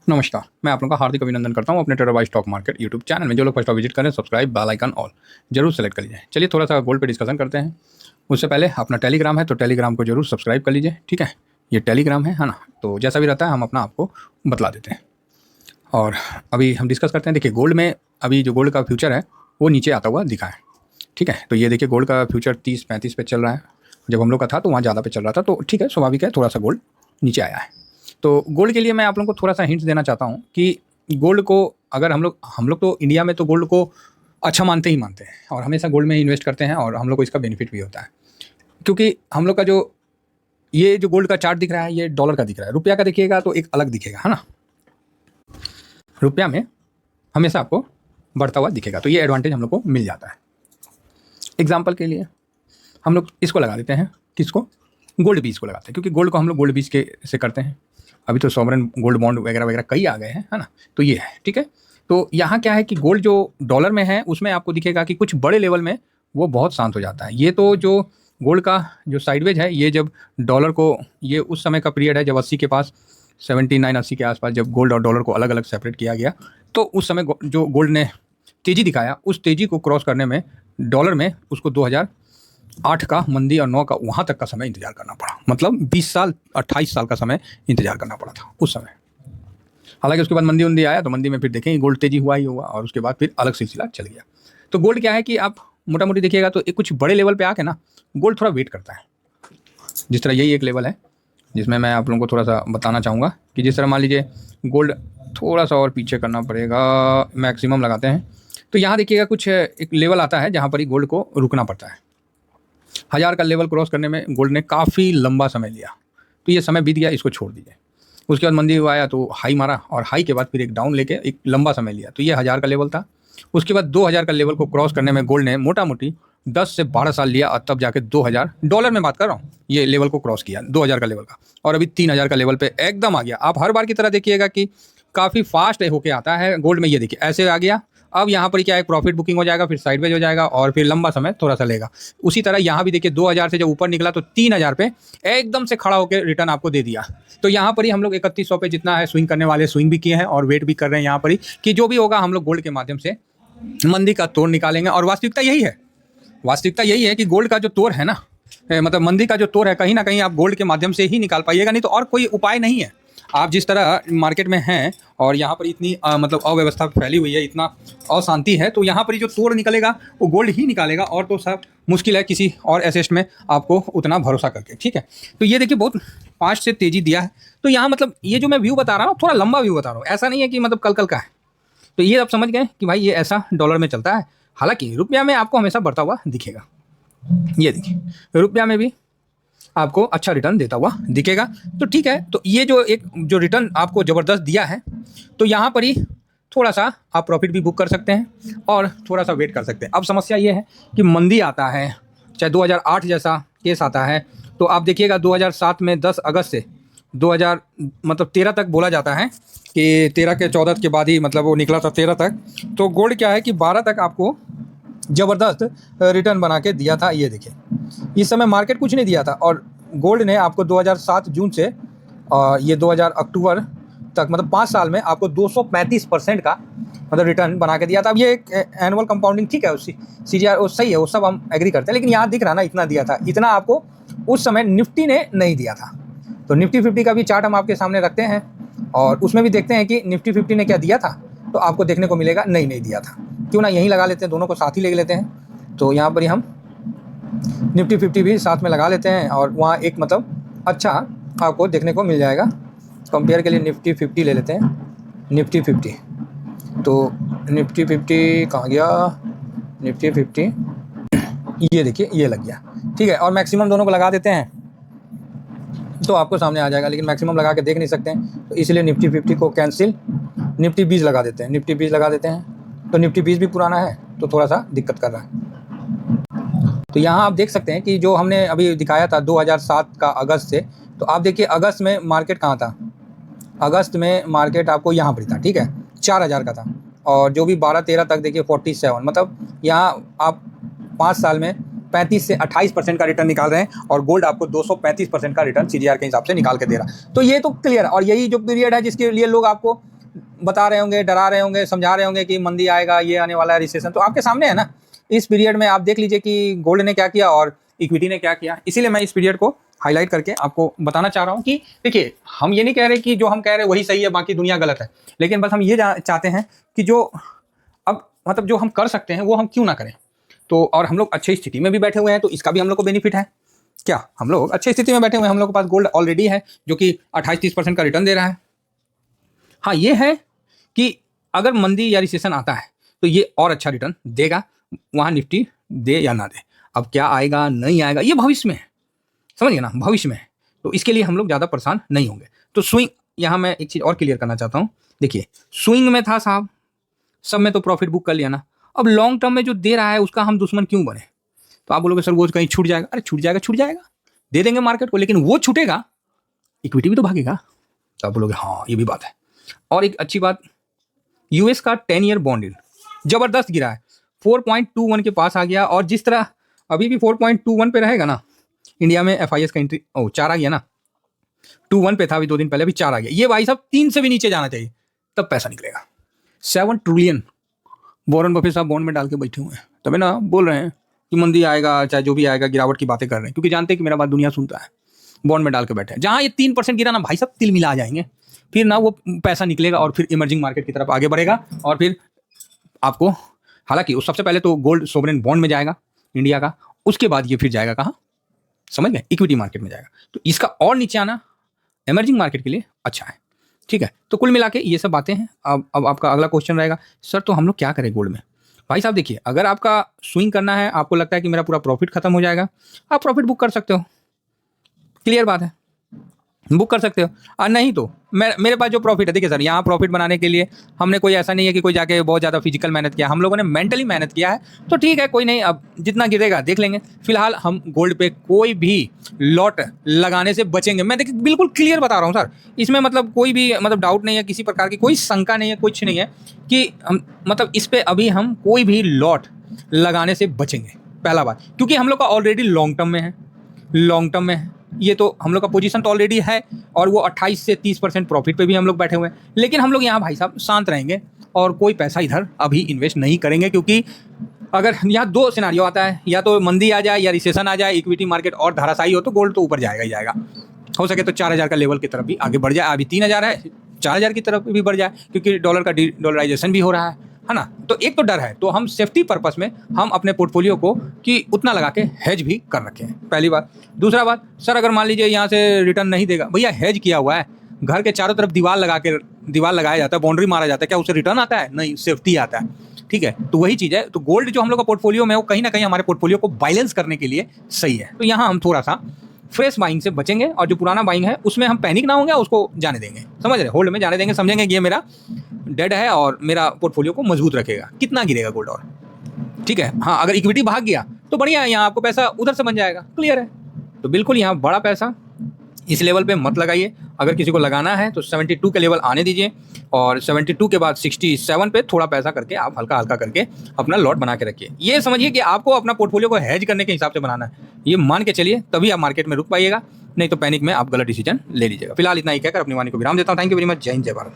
नमस्कार, मैं आप लोगों का हार्दिक अभिनंदन करता हूं अपने trader by stock market YouTube channel में। जो लोग फर्स्ट विजिट करें, सब्सक्राइब, बेल आइकन ऑल जरूर सेलेक्ट कर लीजिए। चलिए थोड़ा सा गोल्ड पे डिस्कशन करते हैं। उससे पहले अपना टेलीग्राम है तो टेलीग्राम को जरूर सब्सक्राइब कर लीजिए, ठीक है। ये टेलीग्राम है ना, तो जैसा भी रहता है हम अपना आपको बतला देते हैं। और अभी हम डिस्कस करते हैं। देखिए गोल्ड में अभी जो गोल्ड का फ्यूचर है वो नीचे आता हुआ दिखा है, ठीक है। तो ये देखिए गोल्ड का फ्यूचर 30-35 पे चल रहा है। जब हम लोग का था तो वहाँ ज़्यादा पे चल रहा था, तो ठीक है, स्वाभाविक है थोड़ा सा गोल्ड नीचे आया है। तो गोल्ड के लिए मैं आप लोगों को थोड़ा सा हिंट्स देना चाहता हूँ कि गोल्ड को अगर हम लोग तो इंडिया में तो गोल्ड को अच्छा मानते ही मानते हैं और हमेशा गोल्ड में ही इन्वेस्ट करते हैं और हम लोग को इसका बेनिफिट भी होता है। क्योंकि हम लोग का जो ये जो गोल्ड का चार्ट दिख रहा है ये डॉलर का दिख रहा है, रुपया का देखिएगा तो एक अलग दिखेगा, है ना। रुपया में हमेशा आपको बढ़ता हुआ दिखेगा, तो ये एडवांटेज हम लोग को मिल जाता है। एग्जाम्पल के लिए हम लोग इसको लगा देते हैं, किसको, गोल्ड बीज को लगाते हैं, क्योंकि गोल्ड को हम लोग गोल्ड बीज के से करते हैं। अभी तो सॉवरेन गोल्ड बॉन्ड वगैरह वगैरह कई आ गए हैं, है ना। तो ये है, ठीक है। तो यहाँ क्या है कि गोल्ड जो डॉलर में है उसमें आपको दिखेगा कि कुछ बड़े लेवल में वो बहुत शांत हो जाता है। ये तो जो गोल्ड का जो साइडवेज है, ये जब डॉलर को, ये उस समय का पीरियड है जब 80 के पास, 79-80 के आसपास जब गोल्ड और डॉलर को अलग अलग सेपरेट किया गया, तो उस समय जो गोल्ड ने तेज़ी दिखाया, उस तेज़ी को क्रॉस करने में डॉलर में उसको 2008 का मंदी और 9 का वहाँ तक का समय इंतजार करना पड़ा। मतलब 20 साल 28 साल का समय इंतजार करना पड़ा था उस समय। हालांकि उसके बाद मंदी उंदी आया तो मंदी में फिर देखें गोल्ड तेजी हुआ ही हुआ और उसके बाद फिर अलग सिलसिला चल गया। तो गोल्ड क्या है कि आप मोटा मोटी देखिएगा तो एक कुछ बड़े लेवल पे आके ना गोल्ड थोड़ा वेट करता है। जिस तरह यही एक लेवल है जिसमें मैं आप लोगों को थोड़ा सा बताना चाहूँगा कि जिस तरह मान लीजिए गोल्ड थोड़ा सा और पीछे करना पड़ेगा, मैक्सिमम लगाते हैं, तो यहाँ देखिएगा कुछ एक लेवल आता है जहाँ पर ही गोल्ड को रुकना पड़ता है। 1000 का लेवल क्रॉस करने में गोल्ड ने काफ़ी लंबा समय लिया, तो ये समय बीत गया, इसको छोड़ दीजिए। उसके बाद मंदी आया तो हाई मारा और हाई के बाद फिर एक डाउन लेके एक लंबा समय लिया, तो ये 1000 का लेवल था। उसके बाद 2000 का लेवल को क्रॉस करने में गोल्ड ने मोटा मोटी 10 से 12 साल लिया और तब जाके 2000 डॉलर में बात कर रहा हूँ, ये लेवल को क्रॉस किया 2000 का लेवल का, और अभी 3000 का लेवल पे एकदम आ गया। आप हर बार की तरह देखिएगा कि काफ़ी फास्ट होके आता है गोल्ड में। ये देखिए ऐसे आ गया, अब यहाँ पर क्या है, प्रॉफिट बुकिंग हो जाएगा, फिर साइडवेज हो जाएगा और फिर लंबा समय थोड़ा सा लेगा। उसी तरह यहाँ भी देखिए 2000 से जब ऊपर निकला तो 3000 पे एकदम से खड़ा होकर रिटर्न आपको दे दिया। तो यहाँ पर ही हम लोग 3100 पे जितना है स्विंग करने वाले स्विंग भी किए हैं और वेट भी कर रहे हैं यहाँ पर ही कि जो भी होगा हम लोग गोल्ड के माध्यम से मंदी का तोड़ निकालेंगे। और वास्तविकता यही है कि गोल्ड का जो तोड़ है ना, मतलब मंदी का जो तोड़ है, कहीं ना कहीं आप गोल्ड के माध्यम से ही निकाल पाइएगा, नहीं तो और कोई उपाय नहीं है। आप जिस तरह मार्केट में हैं और यहाँ पर इतनी मतलब अव्यवस्था फैली हुई है, इतना अशांति है, तो यहाँ पर जो तोड़ निकलेगा वो गोल्ड ही निकालेगा, और तो सब मुश्किल है किसी और एसेट में आपको उतना भरोसा करके, ठीक है। तो ये देखिए बहुत फास्ट से तेज़ी दिया है। तो यहाँ मतलब ये जो मैं व्यू बता रहा हूँ थोड़ा लंबा व्यू बता रहा हूँ, ऐसा नहीं है कि मतलब कल का है। तो ये आप समझ गए कि भाई ये ऐसा डॉलर में चलता है। हालांकि रुपया में आपको हमेशा बढ़ता हुआ दिखेगा। ये देखिए रुपया में भी आपको अच्छा रिटर्न देता हुआ दिखेगा, तो ठीक है। तो ये जो रिटर्न आपको ज़बरदस्त दिया है, तो यहाँ पर ही थोड़ा सा आप प्रॉफिट भी बुक कर सकते हैं और थोड़ा सा वेट कर सकते हैं। अब समस्या ये है कि मंदी आता है, चाहे 2008 जैसा केस आता है, तो आप देखिएगा 2007 में 10 अगस्त से 2000 मतलब 13 तक बोला जाता है कि 13 के 14 के बाद ही मतलब वो निकला था 13 तक। तो गोल्ड क्या है कि 12 तक आपको ज़बरदस्त रिटर्न बना के दिया था। ये देखिए इस समय मार्केट कुछ नहीं दिया था और गोल्ड ने आपको 2007 जून से ये 2000 अक्टूबर तक मतलब 5 साल में आपको 235% का मतलब रिटर्न बना के दिया था। अब ये एक एनुअल कंपाउंडिंग ठीक है, उसकी CGR वो सही है, वो सब हम एग्री करते हैं, लेकिन यहाँ दिख रहा ना इतना दिया था, इतना आपको उस समय निफ्टी ने नहीं दिया था। तो निफ्टी 50 का भी चार्ट हम आपके सामने रखते हैं और उसमें भी देखते हैं कि निफ्टी 50 ने क्या दिया था, तो आपको देखने को मिलेगा नहीं दिया था। क्यों ना यहीं लगा लेते हैं, दोनों को साथ ही ले लेते हैं। तो यहाँ पर ही हम निफ्टी 50 भी साथ में लगा लेते हैं और वहाँ एक मतलब अच्छा आपको देखने को मिल जाएगा। कंपेयर के लिए निफ्टी 50 ले लेते हैं, निफ्टी 50। तो निफ्टी 50 कहाँ गया, निफ्टी 50 ये देखिए ये लग गया, ठीक है। और मैक्सिमम दोनों को लगा देते हैं तो आपको सामने आ जाएगा, लेकिन मैक्सिमम लगा के देख नहीं सकते हैं, तो इसलिए निफ्टी 50 को कैंसिल, निफ्टी 20 लगा देते हैं, निफ्टी 20 लगा देते हैं। तो निफ्टी 20 भी पुराना है तो थोड़ा सा दिक्कत कर रहा है। तो यहाँ आप देख सकते हैं कि जो हमने अभी दिखाया था 2007 का अगस्त से, तो आप देखिए अगस्त में मार्केट कहाँ था, अगस्त में मार्केट आपको यहाँ पर था, ठीक है, 4000 का था। और जो भी 12-13 तक देखिए 47, मतलब यहाँ आप 5 साल में 35 से 28% का रिटर्न निकाल रहे हैं और गोल्ड आपको 235% का रिटर्न CGR के हिसाब से निकाल के दे रहा है। तो ये तो क्लियर है। और यही जो पीरियड है जिसके लिए लोग आपको बता रहे होंगे, डरा रहे होंगे, समझा रहे होंगे कि मंदी आएगा, ये आने वाला है, रिसेशन। तो आपके सामने है ना, इस पीरियड में आप देख लीजिए कि गोल्ड ने क्या किया और इक्विटी ने क्या किया। इसीलिए मैं इस पीरियड को हाईलाइट करके आपको बताना चाह रहा हूँ कि देखिए, हम ये नहीं कह रहे कि जो हम कह रहे हैं वही सही है, बाकी दुनिया गलत है, लेकिन बस हम ये चाहते हैं कि जो अब मतलब जो हम कर सकते हैं वो हम क्यों ना करें। तो और हम लोग अच्छी स्थिति में भी बैठे हुए हैं, तो इसका भी हम लोग को बेनिफिट है। क्या हम लोग अच्छी स्थिति में बैठे हुए हैं, हम लोग के पास गोल्ड ऑलरेडी है जो कि 28-30% का रिटर्न दे रहा है। हाँ, ये है कि अगर मंदी या रिसेशन आता है तो ये और अच्छा रिटर्न देगा, वहाँ निफ्टी दे या ना दे। अब क्या आएगा नहीं आएगा ये भविष्य में है, समझिए ना, भविष्य में है। तो इसके लिए हम लोग ज़्यादा परेशान नहीं होंगे। तो स्विंग, यहाँ मैं एक चीज़ और क्लियर करना चाहता हूँ। देखिए, स्विंग में था साहब, सब में तो प्रॉफिट बुक कर लिया ना, अब लॉन्ग टर्म में जो दे रहा है उसका हम दुश्मन क्यों बने। तो आप बोलोगे सर वो कहीं छूट जाएगा, अरे छूट जाएगा, छूट जाएगा, दे देंगे मार्केट को, लेकिन वो छूटेगा, इक्विटी भी तो भागेगा। तो आप बोलोगे हाँ ये भी बात है। और एक अच्छी बात, यूएस का 10 ईयर बॉन्ड यील्ड जबरदस्त गिरा है, 4.21 के पास आ गया। और जिस तरह अभी भी 4.21 पे रहेगा ना, इंडिया में FIS का एंट्री 4 आ गया ना, 21 पे था अभी 2 दिन पहले, अभी 4 आ गया। ये भाई साहब 3 से भी नीचे जाना चाहिए, तब पैसा निकलेगा। 7 ट्रिलियन वॉरेन बफेट साहब बॉन्ड में डाल के बैठे हुए हैं, तभी ना बोल रहे हैं कि मंदी आएगा, चाहे जो भी आएगा, गिरावट की बातें कर रहे हैं, क्योंकि जानते हैं कि मेरा बात दुनिया सुनता है। बॉन्ड में डाल के बैठे हैं, जहाँ ये 3% गिरा ना भाई साहब, तिल मिला जाएंगे, फिर ना वो पैसा निकलेगा और फिर इमर्जिंग मार्केट की तरफ आगे बढ़ेगा। और फिर आपको, हालांकि उस सबसे पहले तो गोल्ड सोवरेन बॉन्ड में जाएगा इंडिया का, उसके बाद ये फिर जाएगा कहाँ, समझ गए, इक्विटी मार्केट में जाएगा। तो इसका और नीचे आना इमर्जिंग मार्केट के लिए अच्छा है, ठीक है। तो कुल मिला के ये सब बातें हैं। अब आपका अगला क्वेश्चन रहेगा, सर तो हम लोग क्या करें गोल्ड में। भाई साहब देखिए, अगर आपका स्विंग करना है, आपको लगता है कि मेरा पूरा प्रॉफिट खत्म हो जाएगा, आप प्रॉफिट बुक कर सकते हो, क्लियर बात है, बुक कर सकते हो। और नहीं तो मेरे पास जो प्रॉफिट है, देखिए सर, यहाँ प्रॉफिट बनाने के लिए हमने कोई ऐसा नहीं है कि कोई जाके बहुत ज़्यादा फिजिकल मेहनत किया, हम लोगों ने मेंटली मेहनत किया है। तो ठीक है, कोई नहीं, अब जितना गिरेगा देख लेंगे। फिलहाल हम गोल्ड पे कोई भी लॉट लगाने से बचेंगे। मैं देखिए बिल्कुल क्लियर बता रहा हूँ सर, इसमें मतलब कोई भी मतलब डाउट नहीं है, किसी प्रकार की कोई शंका नहीं है, कुछ नहीं है कि हम मतलब इस पर अभी हम कोई भी लॉट लगाने से बचेंगे, पहला बात, क्योंकि हम लोग का ऑलरेडी लॉन्ग टर्म में है, लॉन्ग टर्म में है ये, तो हम लोग का पोजीशन तो ऑलरेडी है, और वो 28 से 30% प्रॉफिट पे भी हम लोग बैठे हुए हैं। लेकिन हम लोग यहाँ भाई साहब शांत रहेंगे और कोई पैसा इधर अभी इन्वेस्ट नहीं करेंगे, क्योंकि अगर यहाँ 2 सिनारियो आता है, या तो मंदी आ जाए या रिसेशन आ जाए, इक्विटी मार्केट और धाराशायी हो, तो गोल्ड तो ऊपर जाएगा ही जाएगा। हो सके तो 4000 का लेवल की तरफ भी आगे बढ़ जाए, अभी 3000 है, 4000 की तरफ भी बढ़ जाए, क्योंकि डॉलर का डॉलराइजेशन भी हो रहा है ना। तो एक तो डर है, तो हम सेफ्टी पर्पस में हम अपने पोर्टफोलियो को कि उतना लगा के हेज भी कर रखे हैं, पहली बात। दूसरा बात, सर अगर मान लीजिए यहाँ से रिटर्न नहीं देगा, भैया हेज किया हुआ है, घर के चारों तरफ दीवार लगाया जाता है, बाउंड्री मारा जाता है, क्या उससे रिटर्न आता है? नहीं, सेफ्टी आता है, ठीक है। तो वही चीज़ है। तो गोल्ड जो हम लोग का पोर्टफोलियो में, वो कहीं ना कहीं हमारे पोर्टफोलियो को बैलेंस करने के लिए सही है। तो यहाँ हम थोड़ा सा फ्रेश बाइंग से बचेंगे, और जो पुराना बाइंग है उसमें हम पैनिक ना होंगे, उसको जाने देंगे, समझ रहे, होल्ड में जाने देंगे, समझेंगे कि ये मेरा डेड है और मेरा पोर्टफोलियो को मजबूत रखेगा। कितना गिरेगा गोल्ड और, ठीक है। हाँ, अगर इक्विटी भाग गया तो बढ़िया है, यहाँ आपको पैसा उधर से बन जाएगा, क्लियर है। तो बिल्कुल यहाँ बड़ा पैसा इस लेवल पे मत लगाइए। अगर किसी को लगाना है तो 72 के लेवल आने दीजिए, और 72 के बाद 67 पे थोड़ा पैसा करके आप हल्का हल्का करके अपना लॉट बना के रखिए। ये समझिए कि आपको अपना पोर्टफोलियो को हेज करने के हिसाब से बनाना है, ये मान के चलिए, तभी आप मार्केट में रुक पाइएगा, नहीं तो पैनिक में आप गलत डिसीजन ले लीजिएगा। फिलहाल इतना ही कहकर अपनी वाणी को विराम देता हूँ। Thank you very much. जय हिंद, जय भारत।